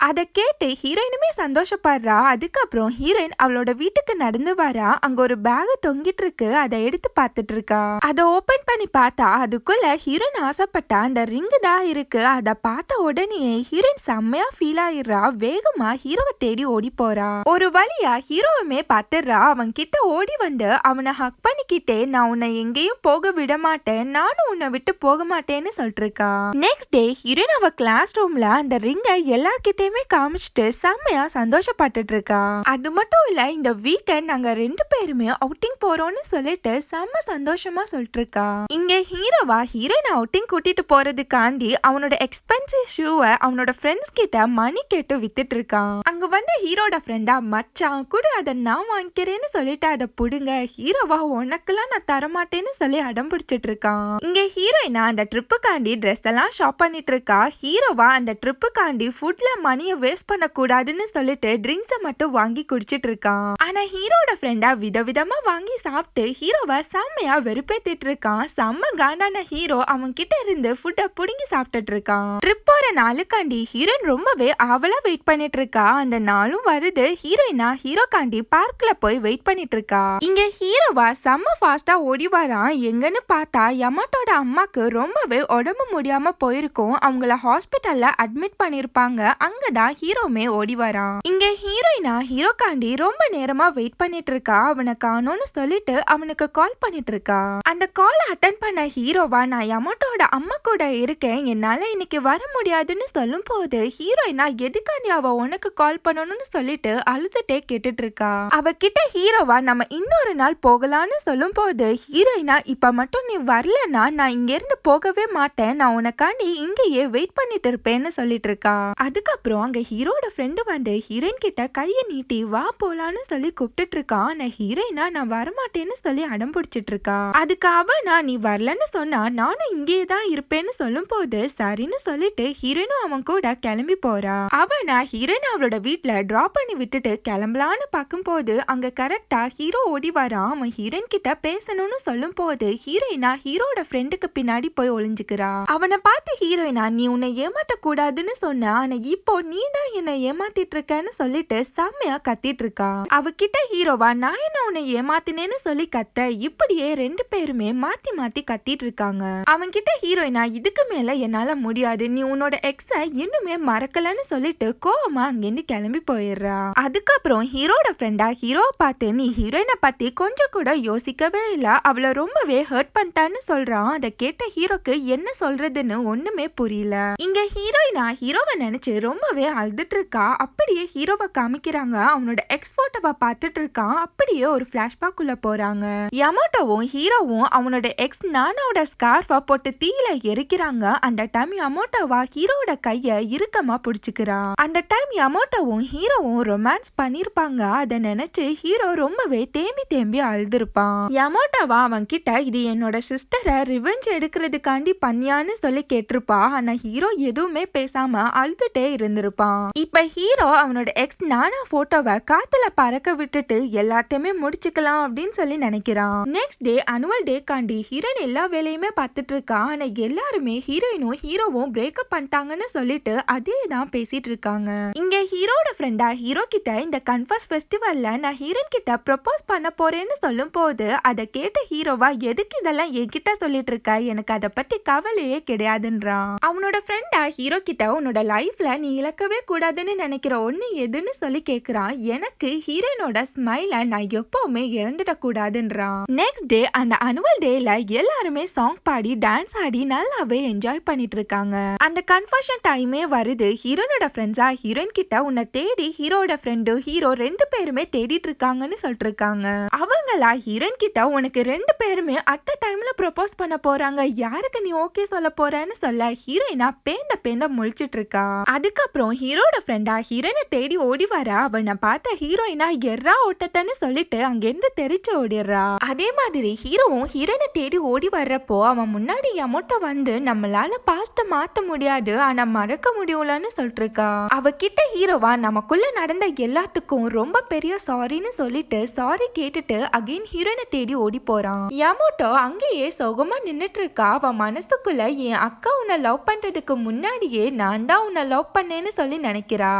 அதை கேட்டு ஹீரோயினுமே சந்தோஷப்படுறா. அதுக்கப்புறம் ஹீரோயின் அவளோட வீட்டுக்கு நடந்து வரா. அங்க ஒரு பேக் தொங்கிட்டு இருக்கு, அதை எடுத்து பார்த்துட்டு இருக்கா. அதை ஓபன் பண்ணி பார்த்தா அதுக்குள்ள ஹீரோயின் ஆசைப்பட்ட அந்த ரிங்கு தான் இருக்கு. அதை பார்த்த உடனே ஹீரோயின் செம்மையா ஃபீல் ஆயிடுறா. வேகமா ஹீரோவை தேடி ஓடி போறா. ஒரு வழியா ஹீரோவுமே பார்த்துடுறா. அவன் கிட்ட ஓடி வந்து அவனை ஹக் பண்ணிக்கிட்டே நான் உன்னை எங்கேயும் போக விட மாட்டேன், நானும் உன்னை விட்டு போக மாட்டேன்னு சொல்லிட்டு இருக்கா. நெக்ஸ்ட் டே ஹீரோயின் அவ கிளாஸ் ரூம்ல அந்த ரிங்கை எல்லார்கிட்டயுமே காமிச்சிட்டு செம்மையா சந்தோஷப்பட்டுட்டு இருக்கா. அது மட்டும் இல்ல, இந்த வீக்கெண்ட் நாங்க 2 பேருமே அவுட்டிங் போறோம்னு சொல்லிட்டு செம்ம சந்தோஷமா சொல்லிட்டு இருக்கா. இங்க ஹீரோவா ஹீரோயின் அவுட்டிங் கூட்டிட்டு போறதுக்காண்டி அவனோட எக்ஸ்பென்சிவ் ஷூவை அவனோட ஃப்ரெண்ட்ஸ் கிட்ட மணி கேட்டு வித்துட்டு இருக்கான். அங்க வந்து ஹீரோட ஃப்ரெண்டா மச்சான் கூட அதை நான் வாங்கிக்கிறேன்னு சொல்லிட்டு அதை புடுங்க, ஹீரோவா உனக்கெல்லாம் நான் தரமாட்டேன்னு சொல்லி அடம் பிடிச்சிட்டு இருக்கான். இங்க ஹீரோயினா அந்த ட்ரிப்புக்காண்டி ட்ரெஸ் எல்லாம் ஷாப் பண்ணிட்டு இருக்கா. ஹீரோவா அந்த ட்ரிப்புக்காண்டி ஃபுட்ல மணியை வேஸ்ட் பண்ண கூடாதுன்னு சொல்லிட்டு ட்ரிங்க்ஸை மட்டும் வாங்கி குடிச்சிட்டு இருக்கான். ஆனா ஹீரோட ஃப்ரெண்டா விதவிதமா வாங்கி சாப்பிட்டு ஹீரோவை செம்மையா வெறுப்பேத்திட்டு இருக்கான். செம்ம காண்டான ஹீரோ அவன் கிட்ட இருந்து ஃபுட்டை புடுங்கி சாப்பிட்டுட்டு இருக்கான். ட்ரிப் போற நாளுக்காண்டி ஹீரோயின் ரொம்பவே ஆவலா வெயிட் பண்ணிட்டு இருக்கா. அந்த நாளும் வருது. ஹீரோயினா ஹீரோக்காண்டி பார்க்ல போய் வெயிட் பண்ணிட்டு இருக்கா. இங்க ஹீரோவா செம்ம ஃபாஸ்டா ஓடி வரான். எங்கன்னு பார்த்தா யமாட்டோட அம்மாக்கு ரொம்பவே உடம்பு முடியாம போயிருக்கும், அவங்கள ஹாஸ்பிட்டல்ல அட்மிட் பண்ணிருப்பாங்க. அங்கதான் ஹீரோமே ஓடி வரான். இங்க ஹீரோயினா ஹீரோக்காண்டி ரொம்ப நேரமா வெயிட் பண்ணிட்டு இருக்கா. அவனை காணோம்னு சொல்லிட்டு அவனுக்கு கால் பண்ணிட்டு இருக்கா. அந்த கால் அட்டன் பண்ண ஹீரோவா நான் யமாட்டோட அம்மா கூட இருக்கேன், என்னால இன்னைக்கு வர முடியாதுன்னு சொல்லும் போது ஹீரோயினா எதுக்காண்டி அவ உனக்கு கால் பண்ணணும்னு சொல்லிட்டு அழுதுட்டே கேட்டுட்டு இருக்கா. அவகிட்ட ஹீரோவா நம்ம இன்னொரு நாள் போகலான்னு சொல்லும் போது ஹீரோயினா இப்ப மட்டும் நீ வரலன்னா நான் இங்க இருந்து போகவே மாட்டேன், நான் உனக்காண்டி இங்கேயே வெயிட் பண்ணிட்டு இருப்பேன்னு சொல்லிட்டு இருக்கா. அதுக்கப்புறம் அங்க ஹீரோட ஃப்ரெண்டு வந்து ஹீரோயின் கிட்ட கையை நீட்டி வா போலான்னு சொல்லி கூப்பிட்டுட்டு இருக்கான். ஆனா ஹீரோயினா நான் வரமாட்டேன்னு சொல்லி அடம் பிடிச்சிட்டு இருக்கா. அதுக்கு அவனா நீ வரலன்னு சொன்னா நானும் இங்கேயே தான் இருப்பேன்னு சொல்லும் போது சரின்னு சொல்லிட்டு ஹீரோயினும் அவன் கூட கிளம்பி போறா. அவனா ஹீரோயின் அவளோட வீட்டுல டிராப் பண்ணி விட்டுட்டு கிளம்பலான்னு பார்க்கும் போது அங்க கரெக்டா ஹீரோ ஓடி வரான். அவன் ஹீரோயின் கிட்ட பேசணும்னு சொல்லும் போது ஹீரோயினா ஹீரோட ஃப்ரெண்டுக்கு பின்னாடி போய் ஒளிஞ்சுக்கிறா. அவனை பார்த்து ஹீரோயினா நீ உன்னை ஏமாத்த கூடாதுன்னு சொன்ன, ஆனா இப்போ நீ தான் என்ன ஏமாத்திட்டு இருக்கன்னு சொல்லிட்டு செம்மையா கத்திட்டு இருக்கா. அவகிட்ட ஹீரோவா நான் என்ன உன்னை ஏமாத்தினேன்னு சொல்லி கத்த, இப்படியே 2 பேருமே மாத்தி மாத்தி கத்திட்டு இருக்காங்க. அவன் கிட்ட ஹீரோயினா இதுக்கு மேல என்னால முடியாது, நீ உன்னோட எக்ஸ இன்னுமே மறக்கலன்னு சொல்லிட்டு கோவமா அங்கிருந்து கிளம்பி போயிடுறா. அதுக்கப்புறம் ஹீரோட ஃப்ரெண்டா ஹீரோவை பார்த்து நீ ஹீரோயினை பத்தி கொஞ்சம் கூட யோசிக்கவே இல்ல, அவளை ரொம்பவே ஹர்ட் பண்ணிட்டான்னு சொல்றான். அதை கேட்ட ஹீரோக்கு என்ன சொல்றதுன்னு ஒண்ணுமே புரியல. இங்க ஹீரோயினா ஹீரோவை நினைச்சு ரொம்பவே அழுதுட்டு இருக்கா. அப்படியே ஹீரோவை காமிக்கிறாங்க. அவனோட எக்ஸ் போட்டோவை பார்த்துட்டு இருக்கான். அப்படியே ஒரு பிளாஷ்பேக் உள்ள போறாங்க. யமாட்டோவும் ஹீரோவும் அவனோட எக்ஸ் நானாவோட ஸ்கார்ஃபை போட்டு தீயில எரிக்கிறாங்க. அந்த டைம் யமாட்டோவா ஹீரோவோட கைய இறுக்கமா பிடிச்சுக்கிறா. அந்த டைம் யமாட்டோவும் ஹீரோவும் ரொமான்ஸ் பண்ணிருப்பாங்க. அதை நினைச்சு ஹீரோ ரொம்பவே தேம்பி தேம்பி அழுதுருப்பான். யமாட்டோவா அவன் கிட்ட இது என்னோட சிஸ்டரை ரிவெஞ்ச் எடுக்கிறதுக்காண்டி பண்ணியான்னு சொல்லி கேட்டிருப்பா. ஆனா ஹீரோ எதுவுமே பேசாம அழுதுட்டே இருந்திருப்பான். இப்ப ஹீரோ அவனோட எக்ஸ் நானா போட்டோவை காத்துல பறக்க விட்டுட்டு எல்லாத்தையுமே முடிச்சுக்கலாம் அப்படின்னு சொல்லி நினைக்கிறான். நெக்ஸ்ட் டே அனுவல் டே காண்டி ஹீரோயின் எல்லா வேலையுமே பார்த்துட்டு இருக்கா. ஆனா எல்லாருமே ஹீரோயினும் ஹீரோவும் பிரேக்கப் பண்ணிட்டாங்கன்னு சொல்லிட்டு அதே தான் பேசிட்டு இருக்காங்க. இங்க ஹீரோட ஃப்ரெண்டா ஹீரோ கிட்ட இந்த கன்ஃபஸ் ஃபெஸ்டிவல்ல நான் ஹீரோயின் கிட்ட ப்ரப்போஸ் பண்ண போறேன்னு சொல்லும் போது அதை கேட்ட ஹீரோவா எதுக்கு இதெல்லாம் என்கிட்ட சொல்லிட்டு இருக்க, எனக்கு அதை பத்தி கவலையே கிடையாதுன்றான். அவனோட ஃப்ரெண்டா ஹீரோ கிட்ட உன்னோட லைஃப்ல நீ இழக்கவே கூடாதுன்னு நினைக்கிற ஒண்ணு எதுன்னு சொல்லி கேக்குறான். எனக்கு ஹீரோயினோட ஸ்மைல நான் எப்பவுமே இழந்துட கூடாதுன்றான். நெக்ஸ்ட் டே அந்த அனுவல் டேல எல்லாருமே சாங் பாடி டான்ஸ் ஆடி நல்லாவே என்ஜாய் பண்ணிட்டு இருக்காங்க. அந்த கன்ஃபஷன் டைமே வருது. ஹீரோனோட ஃப்ரெண்ட்ஸா ஹீரோயின் கிட்ட உன்னை தேடி ஹீரோட ஃப்ரெண்டு ஹீரோ 2 பேருமே தேடிட்டு இருக்காங்கன்னு சொல்லிட்டு இருக்காங்க. அவங்களா ஹீரோயின் கிட்ட உனக்கு 2 பேருமே அட் டைம்ல ப்ரப்போஸ் பண்ண போறாங்க, யாருக்கு நீ ஓகே சொல்ல போறன்னு சொல்ல சொல்ல ஹீரோயினா பேந்த பேந்த முழிச்சிட்டு இருக்கா. அதுக்கப்புறம் ஹீரோட ஃப்ரெண்டா ஹீரோயினை தேடி ஓடி வர அவனை பார்த்த ஹீரோயினா எர்ரா ஓட்டத்தன்னு சொல்லிட்டு அங்கிருந்து தெரிச்சு ஓடிடுறா. அதே மாதிரி ஹீரோவும் ஹீரோயினை தேடி ஓடி வர்றப்போ அவன் முன்னாடி யமோட்டோ வந்து நம்மளால பாஸ்ட மாத்த முடியாது ஆனா மறக்க முடியலன்னு சொல்லிட்டு இருக்கா. அவகிட்ட ஹீரோவா நமக்குள்ள நடந்த எல்லாத்துக்கும் ரொம்ப பெரிய சாரின்னு சொல்லிட்டு சாரி கேட்டுட்டு அகைன் ஹீரோயினை தேடி ஓடி போறான். யமோட்டோ அங்கேயே சோகமா நின்னுட்டு இருக்கா. அவன் மனசுக்குள்ள என் அக்கா உன்னை லவ் பண்றதுக்கு முன்னாடியே நான் தான் உன்னை லவ் பண்ணேன்னு சொல்லி நினைக்கிறா.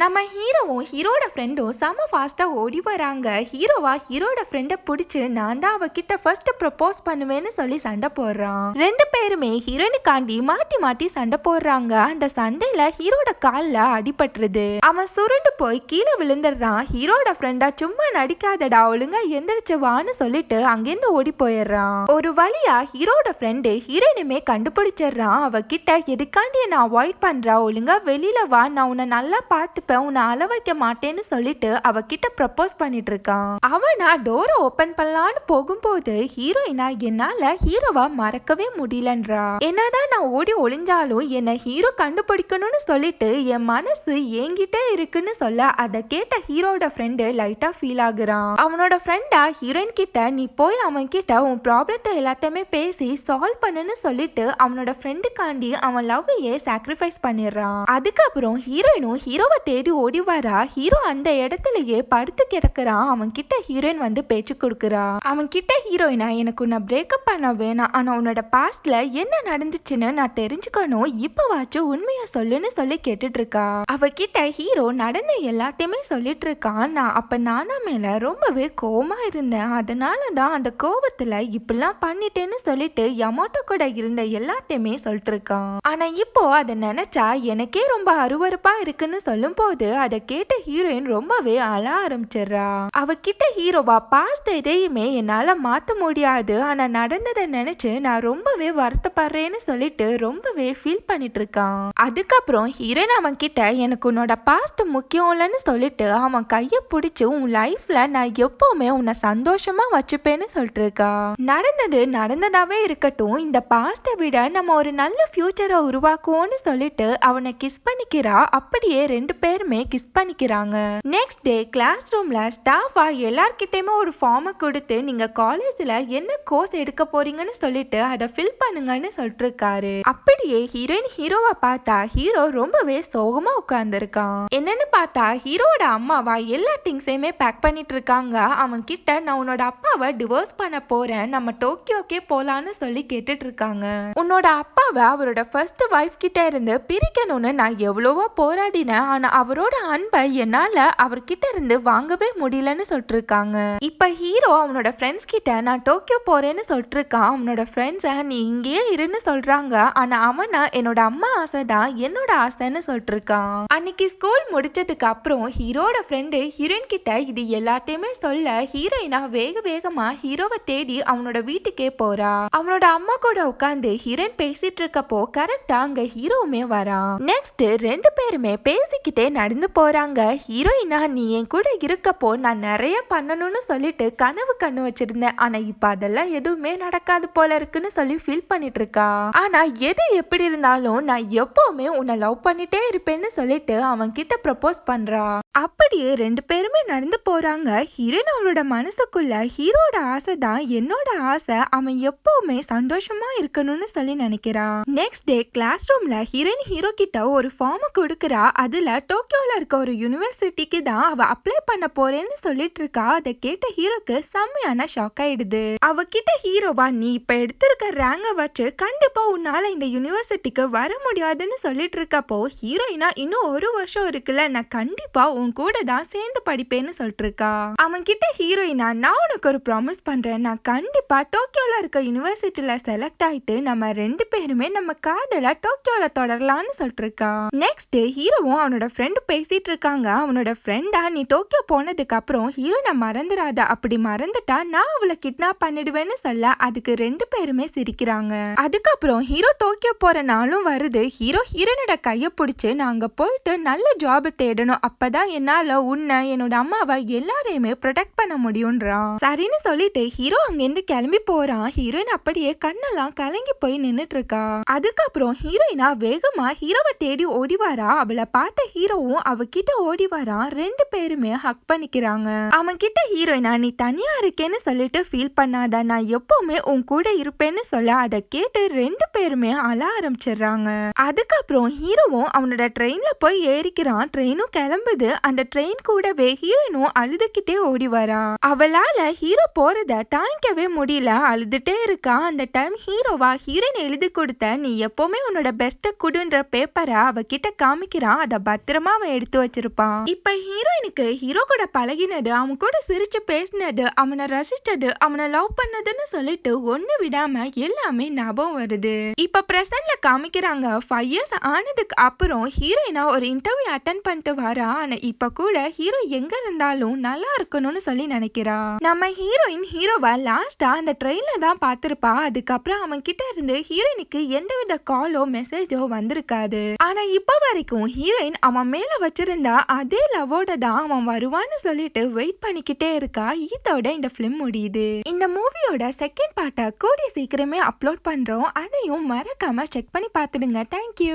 நம்ம ஹீரோவும் ஹீரோட ஃப்ரெண்டும் செம ஃபாஸ்டா ஓடி வராங்க. ஹீரோவா ஹீரோட ஃப்ரெண்ட பிடிச்சு நான் தான் அவகிட்ட ஃபர்ஸ்ட் ப்ரப்போஸ் பண்ணுவேன்னு சொல்லி சண்டை போடுறான். ரெண்டு பேருமே ஹீரோயினுக்காண்டி மாத்தி மாத்தி சண்டை போடுறாங்க. அந்த சண்டையில ஹீரோட கால்ல அடிபட்டுருது. அவன் சுருண்டு போய் கீழே விழுந்துடுறான். ஹீரோட ஃப்ரெண்டா சும்மா நடிக்காதடா ஒழுங்கா எந்திரிச்சு வான்னு சொல்லிட்டு அங்கிருந்து ஓடி போயிடுறான். ஒரு வழியா ஹீரோட ஃப்ரெண்டு ஹீரோயினுமே கண்டுபிடிச்சிடுறான். அவகிட்ட எதுக்காண்டி என்ன அவாய்ட் பண்றா ஒழுங்கா வெளியில வா நான் உன்னை நல்லா பார்த்துப்பேன் உன்னை அள வைக்க மாட்டேன்னு சொல்லிட்டு அவகிட்ட ப்ரப்போஸ் பண்ணிட்டு இருக்கான். அவனா டோரை ஓபன் பண்ணலான்னு போகும்போது ஹீரோயினா என்னால ஹீரோவா மறக்கவே முடியலன்றா. என்னதான் நான் ஓடி ஒளிஞ்சாலும் என்ன ஹீரோ கண்டுபிடிக்கணும்னு சொல்லிட்டு என் மனசு ஏங்கிட்டே இருக்குன்னு சொல்ல அதை கேட்ட ஹீரோட ஃப்ரெண்டு லைட்டா ஃபீல் ஆகுறான். அவனோட ஃப்ரெண்டா ஹீரோயின் கிட்ட நீ போய் அவன் கிட்ட உன் ப்ராப்ளத்தை எல்லாத்தையுமே பேசி சால்வ் பண்ணுன்னு சொல்லிட்டு அவனோட ஃப்ரெண்டுக்காண்டி அவன் லவ்வையே சாக்ரிஃபைஸ் பண்ணிடுறான். அதுக்கப்புறம் ஹீரோயினும் ஹீரோவை தேடி ஓடி வரா. ஹீரோ அந்த இடத்துலயே படுத்து கிடக்குறான். அவன் கிட்ட ஹீரோயின் வந்து பேச்சு கொடுக்குறா. அவன் கிட்ட ஹீரோயினா எனக்கு உன்னை பிரேக்கப் பண்ண வேணாம் ஆனா உன்னோட பாஸ்ட்ல என்ன நடந்துச்சுன்னு நான் தெரிஞ்சுக்கணும் இப்பவாச்சும் உண்மையா சொல்லுன்னு சொல்லி கேட்டுட்டு இருக்கா. அவகிட்ட ஹீரோ நடந்த எல்லாத்தையுமே சொல்லிட்டு இருக்கான். நான் அப்ப நானா மேல ரொம்பவே கோவமா இருந்தேன் அதனாலதான் அந்த கோவத்துல இப்படிலாம் பண்ணிட்டேன்னு சொல்லிட்டு யமோட்டோ கூட இருந்த எல்லாத்தையுமே சொல்லிட்டு இருக்கான். ஆனா இப்போ அதை நினைச்சா எனக்கே ரொம்ப அருவருப்பா இருக்குன்னு சொல்லும் போது அதை கேட்ட ஹீரோயின் ரொம்பவே அழ ஆரம்பிச்சிடுறா. அவகிட்ட ஹீரோவா பாஸ்ட் எதையுமே என்னால மாத்த முடியாது ஆனா நடந்ததை நினைச்சு நான் ரொம்பவே வருத்தப்படுறேன்னு சொல்லிட்டு ரொம்பவே ஃபீல் பண்ணிட்டு இருக்கான். அதுக்கப்புறம் ஹீரோயின் அவன் கிட்ட எனக்கு உன்னோட பாஸ்ட் முக்கியம் இல்லைன்னு சொல்லிட்டு அவன் கைய பிடிச்சு உன் லைஃப்ல நான் எப்பவுமே உன்னை சந்தோஷமா வச்சுப்பேன்னு சொல்லிட்டு இருக்கா. நடந்தது நடந்ததாவே இருக்கட்டும் இந்த பாஸ்ட விட நம்ம ஒரு நல்ல ஃபியூச்சரை உருவாக்குவோம்னு சொல்லிட்டு அவனை கிஸ் பண்ணிக்கிறா. அப்படியே ரெண்டு பேருமே கிஸ் பண்ணிக்கிறாங்க. நெக்ஸ்ட் டே கிளாஸ் ரூம்ல ஸ்டாஃபா எல்லார்கிட்டயுமே ஒரு ஃபார்மை கொடுத்து நீங்க காலேஜ்ல என்ன கோர்ஸ் எடுக்க போறீங்கன்னு சொல்லிட்டு அதை ஃபில் பண்ணுங்கன்னு சொல்லிட்டு இருக்காரு. அப்படியே ஹீரோயின் ஹீரோவை பார்த்தா ஹீரோ ரொம்பவே சோகமா உட்கார்ந்துருக்கான். என்னன்னு பார்த்தா ஹீரோட அம்மாவா எல்லா திங்ஸையுமே பேக் பண்ணிட்டு இருக்காங்க. அவன் கிட்ட நான் உன்னோட அப்பாவை டிவோர்ஸ் பண்ண போறேன் நம்ம டோக்கியோக்கே போலான்னு சொல்லி கேட்டுட்டு இருக்காங்க. உன்னோட அப்பாவை அவரோட ஃபர்ஸ்ட் வைஃப் கிட்ட இருந்து பிரிக்கணும்னு நான் எவ்வளவோ போராடினேன் ஆனா அவரோட அன்பை என்னால அவர்கிட்ட இருந்து வாங்கவே முடியலன்னு சொல்லிட்டு இருக்காங்க. இப்ப ஹீரோ அவனோட ஃப்ரெண்ட்ஸ் கிட்ட நான் டோக்கியோ போறேன்னு சொல்லிட்டு இருக்கான். அவனோட ஃப்ரெண்ட்ஸ நீ இங்கேயே இருன்னு சொல்றாங்க ஆனா அவனா என்னோட அம்மா ஆசைதான் என்னோட ஆசைன்னு சொல்லிட்டு இருக்கான். அன்னைக்கு ஸ்கூல் முடிச்சதுக்கு அப்புறம் ஹீரோட ஃப்ரெண்டு ஹீரோயின் கிட்ட இது எல்லாத்தையுமே சொல்ல ஹீரோயினா வேக வேகமா ஹீரோவை தேடி அவனோட வீட்டுக்கே போறா. அவனோட அம்மா கூட உட்காந்து ஹீரோயின் பேசிட்டு இருக்கப்போ கரெக்டா அங்க ஹீரோவுமே வரான். நெக்ஸ்ட் ரெண்டு பேருமே பேசிக்கிட்டே நடந்து போறாங்க. ஹீரோயினா நீ என் கூட இருக்கப்போ நான் நிறைய பண்ணணும்னு சொல்லிட்டு கனவு கண்ணு வச்சிருந்தேன் ஆனா இப்ப அதெல்லாம் எதுவுமே நடக்காது போல இருக்குன்னு சொல்லி ஃபீல் பண்ணிட்டு இருக்கா. ஆனா எது எப்படி இருந்தாலும் நான் எப்பவுமே உன்னை லவ் பண்ணிட்டே இருப்பேன்னு சொல்லிட்டு அவன் கிட்ட ப்ரப்போஸ் பண்றா. அப்படியே ரெண்டு பேருமே நடந்து போறாங்க. ஹீரோயின் அவளோட மனசுக்குள்ள ஹீரோட ஆசை தான் என்னோட ஆசை அவன் எப்பவுமே சந்தோஷமா இருக்கணும்னு சொல்லி நினைக்கிறா. நெக்ஸ்ட் டே கிளாஸ் ரூம்ல ஹீரோயின் ஹீரோ கிட்ட ஒரு ஃபார்ம் கொடுக்கறா. அதுல டோக்கியோல இருக்க ஒரு யூனிவர்சிட்டிக்கு தான் அவ அப்ளை பண்ண போறேன்னு சொல்லிட்டு இருக்கா. அதை கேட்ட ஹீரோக்கு செம்மையான ஷாக் ஆயிடுது. அவகிட்ட ஹீரோவா நீ இப்ப எடுத்திருக்க ரேங்க வச்சு கண்டிப்பா உன்னால இந்த யூனிவர்சிட்டிக்கு வர முடியாதுன்னு சொல்லிட்டு இருக்கப்போ ஹீரோயினா இன்னும் ஒரு வருஷம் இருக்குல்ல நான் கண்டிப்பா உன் கூட தான் சேர்ந்து படிப்பேன்னு சொல்லிட்டு இருக்கா. அவன் கிட்ட ஹீரோயினா நான் உனக்கு ஒரு ப்ராமிஸ் பண்றேன் நான் கண்டிப்பா டோக்கியோல இருக்க யூனிவர்சிட்டில செலக்ட் ஆயிட்டு நம்ம ரெண்டு பேருமே நம்ம காதல டோக்கியோல தொடரலாம்னு சொல்லிட்டு இருக்கா. நெக்ஸ்ட் ஹீரோவும் அவனோட ஃப்ரெண்டு பேசிட்டு இருக்காங்க. அவனோட ஃப்ரெண்டா நீ டோக்கியோ போனதுக்கு அப்புறம் ஹீரோனை மறந்துடாத அப்படி மறந்துட்டா நான் அவளை கிட்னாப் பண்ணிடுவேன்னு சொல்ல அதுக்கு ரெண்டு பேருமே சிரிக்கிறாங்க. அதுக்கப்புறம் ஹீரோ டோக்கியோ போற நாளும் வருது. ஹீரோனோட கைய பிடிச்சு நான் அங்க போயிட்டு நல்ல ஜாப் தேடணும் அப்பதான் என்னால உன்னை என்னோட அம்மாவை எல்லாரையுமே ப்ரொடெக்ட் பண்ண முடியும்ன்றான். சரின்னு சொல்லிட்டு ஹீரோ அங்கிருந்து கிளம்பி போறான். ஹீரோயின் அப்படியே கண்ணெல்லாம் கலங்கி போய் நின்னுட்டு இருக்கா. அதுக்கப்புறம் ஹீரோயினா வேகமா ஹீரோவை தேடி ஓடி வரா. அவளை பார்த்த ஹீரோவும் அவகிட்ட ஓடி வரான். ரெண்டு பேருமே ஹக் பண்ணிக்கிறாங்க. அவன் கிட்ட ஹீரோயினா நீ தனியா இருக்கேன்னு சொல்லிட்டு ஃபீல் பண்ணாத, நான் எப்பவுமே உன் கூட இருப்பேன்னு சொல்ல அதை கேட்டு ரெண்டு பேருமே அழ ஆரம்பிச்சிடுறாங்க. அதுக்கப்புறம் ஹீரோவும் அவனோட ட்ரெயின்ல போய் ஏறிக்கிறான். ட்ரெயினும் கிளம்புது. அந்த ட்ரெயின் கூடவே ஹீரோயினும் அழுதுகிட்டே ஓடி வரா. அவளால ஹீரோ போறத தாங்கிக்கவே முடியல, அழுதுட்டே இருக்கா. அந்த டைம் ஹீரோவா ஹீரோயின் எழுதி கொடுத்த நீ எப்பவுமே உன்னோட பெஸ்ட குடுன்ற பேப்பரை அவகிட்ட காமிக்கிறான். அதை பத்திரமா அவன் எடுத்து வச்சிருப்பான். இப்ப ஹீரோயினுக்கு ஹீரோ கூட பழகினது, அவன் கூட சிரிச்சு பேசினது, அவனை ரசிச்சது, அவனை லவ் பண்ணதுன்னு சொல்லிட்டு ஒண்ணு விடாம எல்லாமே ஞாபகம் வருது. இப்ப பிரசன்ட்ல காமிக்கிறாங்க 5 years ஆனதுக்கு அப்புறம் ஹீரோயினா ஒரு இன்டர்வியூ அட்டென்ட் பண்ணிட்டு வரா. ஆனா இப்ப கூட ஹீரோ எங்க இருந்தாலும் நல்லா இருக்கணும்னு சொல்லி நினைக்கிறா. நம்ம ஹீரோயின் ஹீரோவை லாஸ்டா அந்த ட்ரெயின்ல தான் பார்த்திருப்பா. அதுக்கப்புறம் அவன் கிட்ட இருந்து ஹீரோயினுக்கு எந்தவித காலோ மெசேஜோ வந்திருக்காது. ஆனா இப்ப வரைக்கும் ஹீரோயின் அவன் மேல வச்சிருந்தா அதே லவோட தான் அவன் வருவான்னு சொல்லிட்டு வெயிட் பண்ணிக்கிட்டே இருக்கா. இதோட இந்த பிலிம் முடியுது. இந்த மூவியோட செகண்ட் பார்ட்டை கூடிய சீக்கிரமே அப்லோட் பண்றோம். அதையும் மறக்காம செக் பண்ணி பார்த்துடுங்க. தேங்க்யூ.